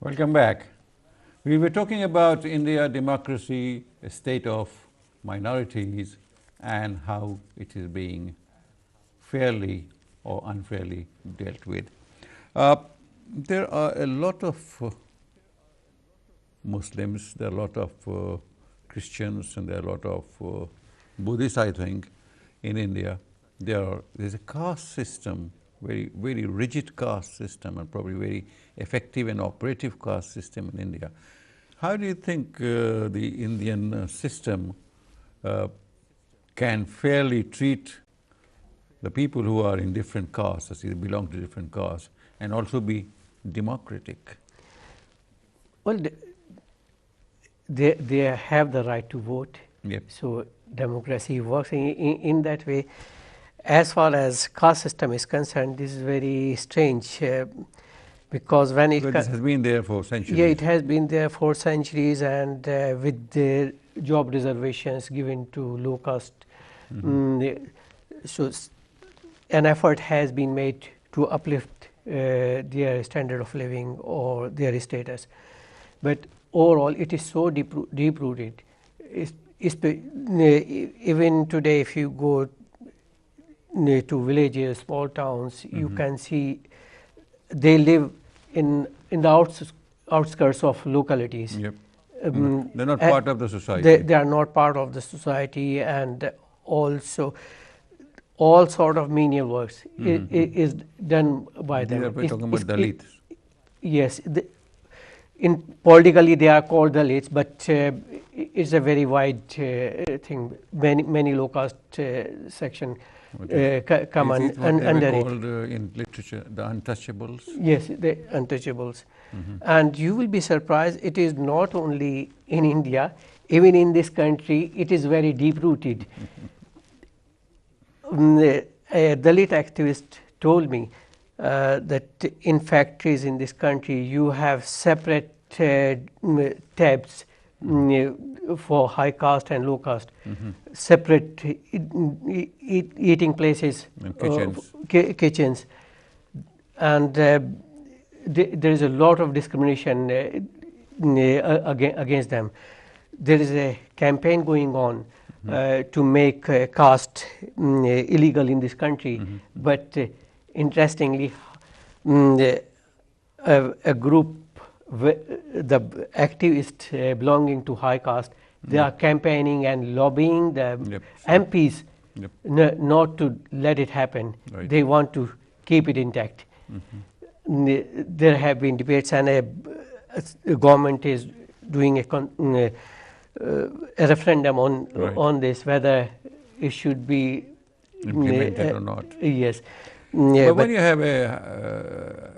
Welcome back. We were talking about India democracy, a state of minorities, and how it is being fairly or unfairly dealt with. There are a lot of Muslims, there are a lot of Christians, and there are a lot of Buddhists, I think, in India. There's a caste system, very rigid caste system, and probably very effective and operative caste system in India. How do you think the Indian system can fairly treat the people who are in different castes, as they belong to different castes, and also be democratic? Well, they have the right to vote. Yep. So democracy works in that way. As far as caste system is concerned, this is very strange because when it this has been there for centuries. Yeah, it has been there for centuries, and with the job reservations given to low caste, so an effort has been made to uplift their standard of living or their status. But overall, it is so deep-rooted. Even today, if you go to villages, small towns, you can see they live in the outskirts of localities. Yep. They're not part of the society. They are not part of the society, and also all sort of menial works is done by them. We're talking about Dalits. Yes. In politically they are called Dalits, but it's a very wide thing. Many low caste section come under it. Called in literature the untouchables? Yes, the untouchables. And you will be surprised, it is not only in India, even in this country, it is very deep rooted. A Dalit activist told me that in factories in this country, you have separate tabs for high caste and low caste, separate eating places, and kitchens, and there is a lot of discrimination against them. There is a campaign going on to make caste illegal in this country, but interestingly, a group, the activists belonging to high caste, they are campaigning and lobbying the MPs not to let it happen. Right. They want to keep it intact. There have been debates, and a government is doing a referendum on this, whether it should be implemented or not. Yes. But when you have a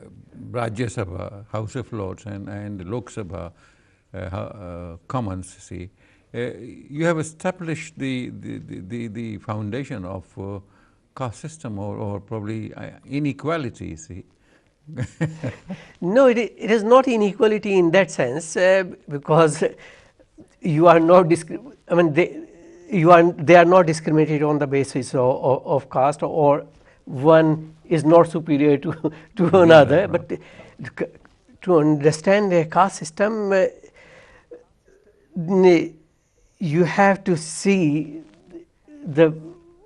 Rajya Sabha, House of Lords, and Lok Sabha, Commons, see, you have established the foundation of caste system or probably inequality, see. No, it is not inequality in that sense, because you are not they are not discriminated on the basis of caste, or one is not superior to another. But to understand the caste system, you have to see the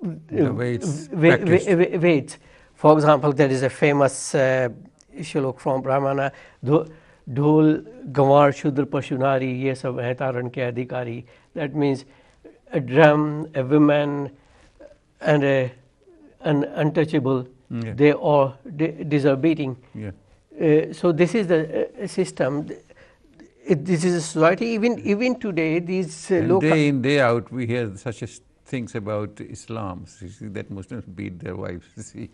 weights. For example, there is a famous shlok from Brahmana, Dhol Gawar Shudra Pashunari Ye Sab Hai Taran Ke Adhikari. That means a drum, a woman, and an untouchable, they all deserve beating. So this is the system. This is a society. Even today, these day in, day out, we hear such things about Islam. You see, that Muslims beat their wives. See,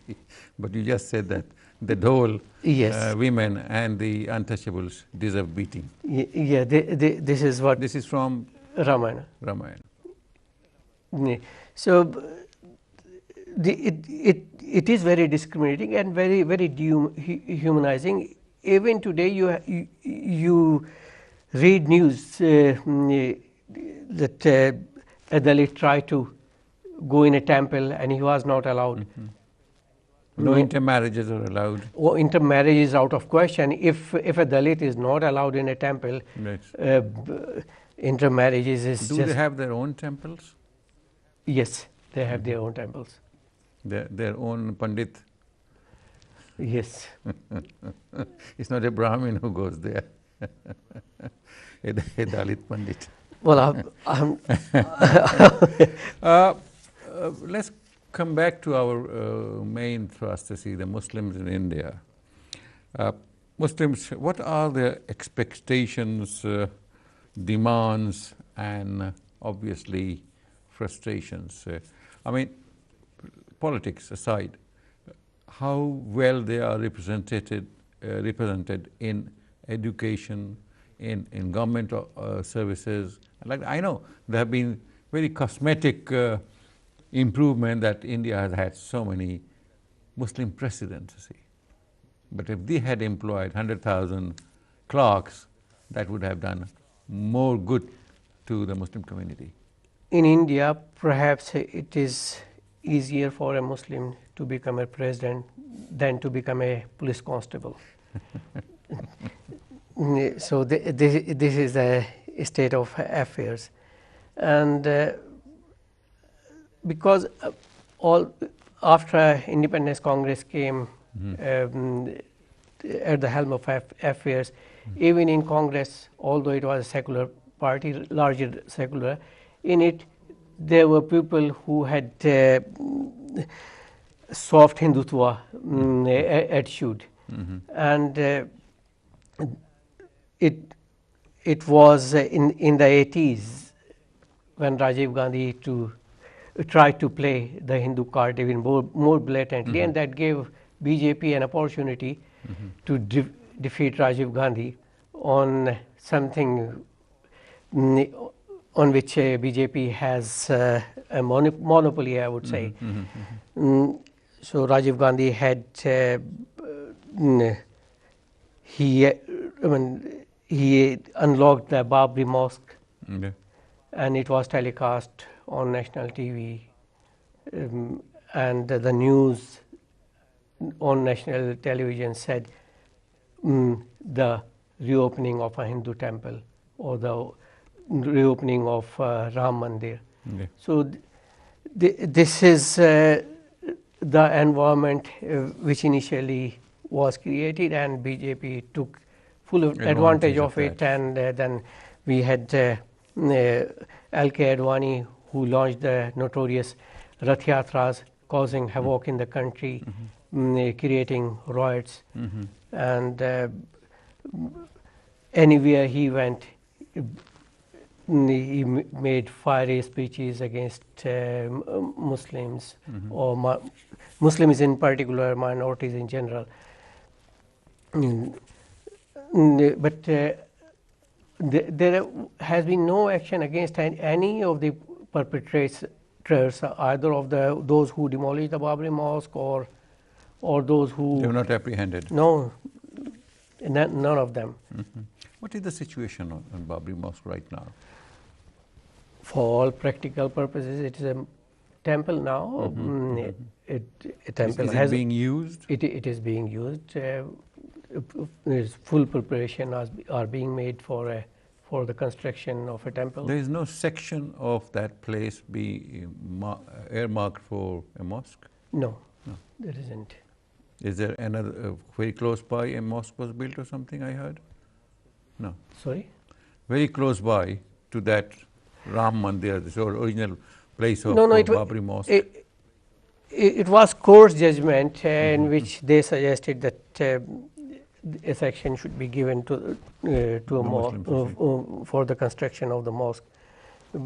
but you just said that the Dhol women and the untouchables deserve beating. Yeah, this is what. This is from Ramayana. So it is very discriminating and very dehumanizing. Even today, you read news that a Dalit tried to go in a temple and he was not allowed. No intermarriages are allowed. Intermarriage is out of question. If a Dalit is not allowed in a temple, Right. intermarriages is Do just... they have their own temples? Yes, they have their own temples. Their own Pandit? Yes. It's not a Brahmin who goes there. A Dalit Pandit. Well, Let's come back to our main thrust, to see the Muslims in India. Muslims, what are their expectations, demands, and obviously frustrations? I mean, politics aside, how well they are represented in education, in government services. Like, I know there have been very cosmetic improvement that India has had so many Muslim presidents, you see. But if they had employed 100,000 clerks, that would have done more good to the Muslim community. in India, perhaps it is easier for a Muslim to become a president than to become a police constable. So this is a state of affairs, and because all after Independence Congress came at the helm of affairs, even in Congress, although it was a secular party, largely secular, in it there were people who had soft Hindutva attitude, and it was in the 80s when Rajiv Gandhi tried to play the Hindu card even more blatantly, and that gave BJP an opportunity to defeat Rajiv Gandhi on something on which BJP has a monopoly, I would say. So Rajiv Gandhi had he unlocked the Babri Mosque, and it was telecast on national TV, and the news on national television said the reopening of a Hindu temple or the reopening of Ram Mandir. So this is the environment which initially was created, and BJP took full advantage of it, and then we had L.K. Advani, who launched the notorious Rath Yatras, causing havoc in the country, creating riots, and anywhere he went, he made fiery speeches against Muslims, or Muslims in particular, minorities in general. But there has been no action against any of the perpetrators, either of those who demolished the Babri Mosque or those who... They were not apprehended? No, none of them. What is the situation on Babri Mosque right now? For all practical purposes, it is a temple now. A temple is it being used? It is being used. Full preparations are being made for the construction of a temple. There is no section of that place be earmarked for a mosque? No, there isn't. Is there another, very close by, a mosque was built or something, I heard? No. Sorry? Very close by to that Ram Mandir, the original place of Babri Mosque. It was court's judgment in which they suggested that a section should be given to a mosque for the construction of the mosque. But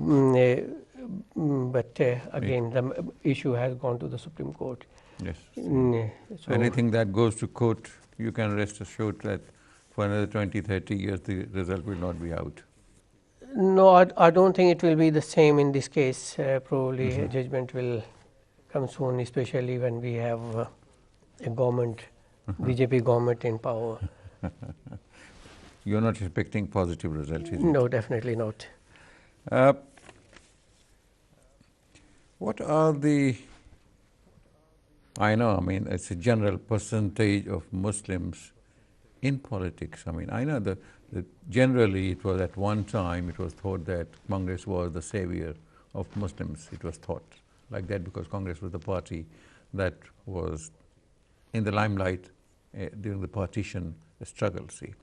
again, the issue has gone to the Supreme Court. Yes. So anything that goes to court, you can rest assured that for another 20-30 years the result will not be out. No, I don't think it will be the same in this case. Probably a judgment will come soon, especially when we have a government, BJP government in power. You're not expecting positive results, is it? No, definitely not. What are the I know, I mean, it's a general percentage of Muslims in politics. I mean, I know that generally it was at one time, it was thought that Congress was the savior of Muslims. It was thought like that because Congress was the party that was in the limelight during the partition struggle, see.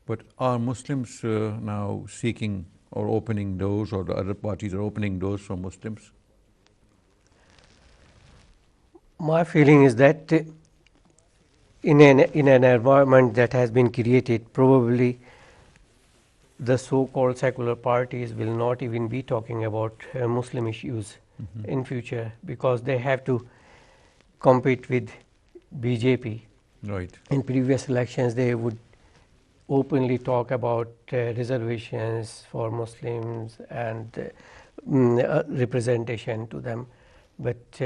But are Muslims now seeking or opening doors, or the other parties are opening doors for Muslims? My feeling is that in an environment that has been created, probably the so-called secular parties will not even be talking about Muslim issues in future, because they have to compete with BJP. Right. In previous elections, they would openly talk about reservations for Muslims and representation to them, but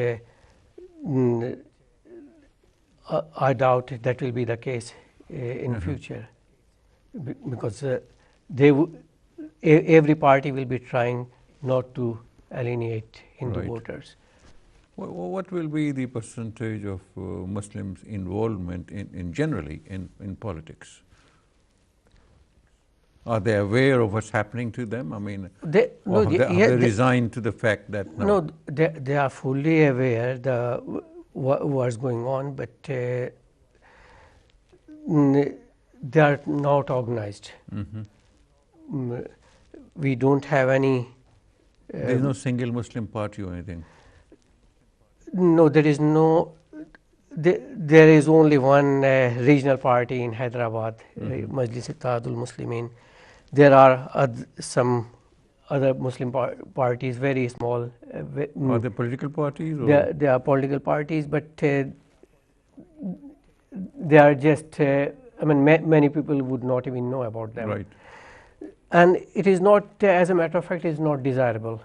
I doubt that will be the case in future, because every party will be trying not to alienate Hindu Right. voters. What will be the percentage of Muslims' involvement in generally in politics? Are they aware of what's happening to them? I mean, have they resigned to the fact that no? No, they are fully aware what's going on, but they are not organized. We don't have any. There is no single Muslim party or anything. No, there is no. There is only one regional party in Hyderabad, Majlis Ittihadul Muslimin. There are some other Muslim parties, very small. Are they political parties? Or? They are political parties, but they are just. I mean, many people would not even know about them. Right. And it is not, as a matter of fact, it is not desirable,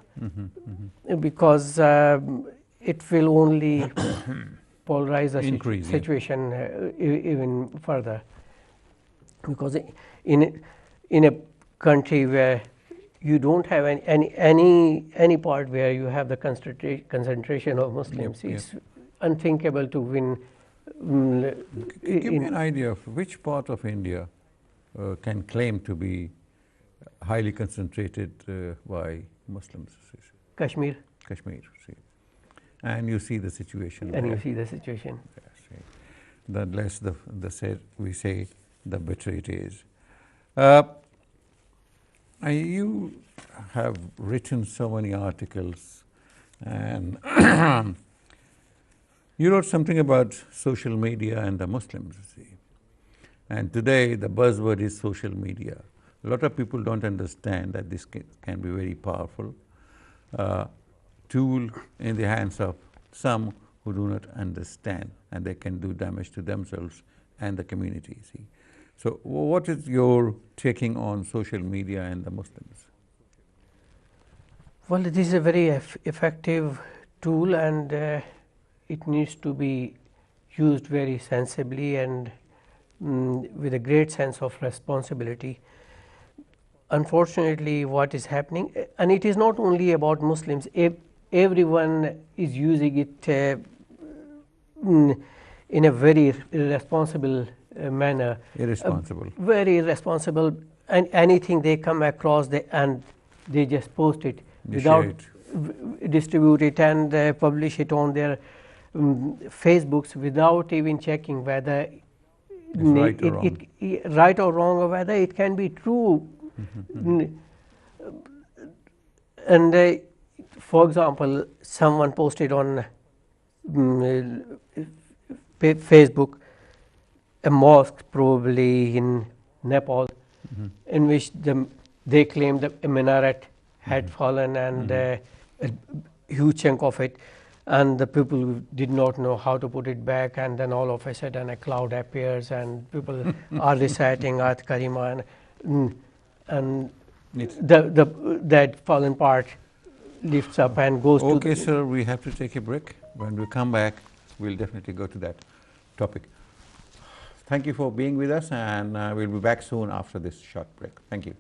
because it will only polarize the situation even further. Because in a country where you don't have any part where you have the concentration of Muslims, it's unthinkable to win. Give me an idea of which part of India can claim to be highly concentrated by Muslims. Kashmir. Kashmir, see. And you see the situation. And you see the situation. Yes, the less we say, the better it is. You have written so many articles, and you wrote something about social media and the Muslims, see. And today the buzzword is social media. A lot of people don't understand that this can be very powerful tool in the hands of some who do not understand, and they can do damage to themselves and the community, see. So what is your taking on social media and the Muslims? Well, this is a very effective tool, and it needs to be used very sensibly and with a great sense of responsibility. Unfortunately, what is happening, and it is not only about Muslims, everyone is using it in a very irresponsible manner. Irresponsible. Very irresponsible, and anything they come across, they just post it without distribute it and publish it on their Facebooks without even checking whether right or wrong, or whether it can be true. And for example, someone posted on Facebook a mosque probably in Nepal, in which they claimed that a minaret had fallen, and a huge chunk of it, and the people did not know how to put it back, and then all of a sudden a cloud appears and people are reciting Ayat Karima, and that fallen part lifts up and goes to... Okay, sir, we have to take a break. When we come back, we'll definitely go to that topic. Thank you for being with us, and we'll be back soon after this short break. Thank you.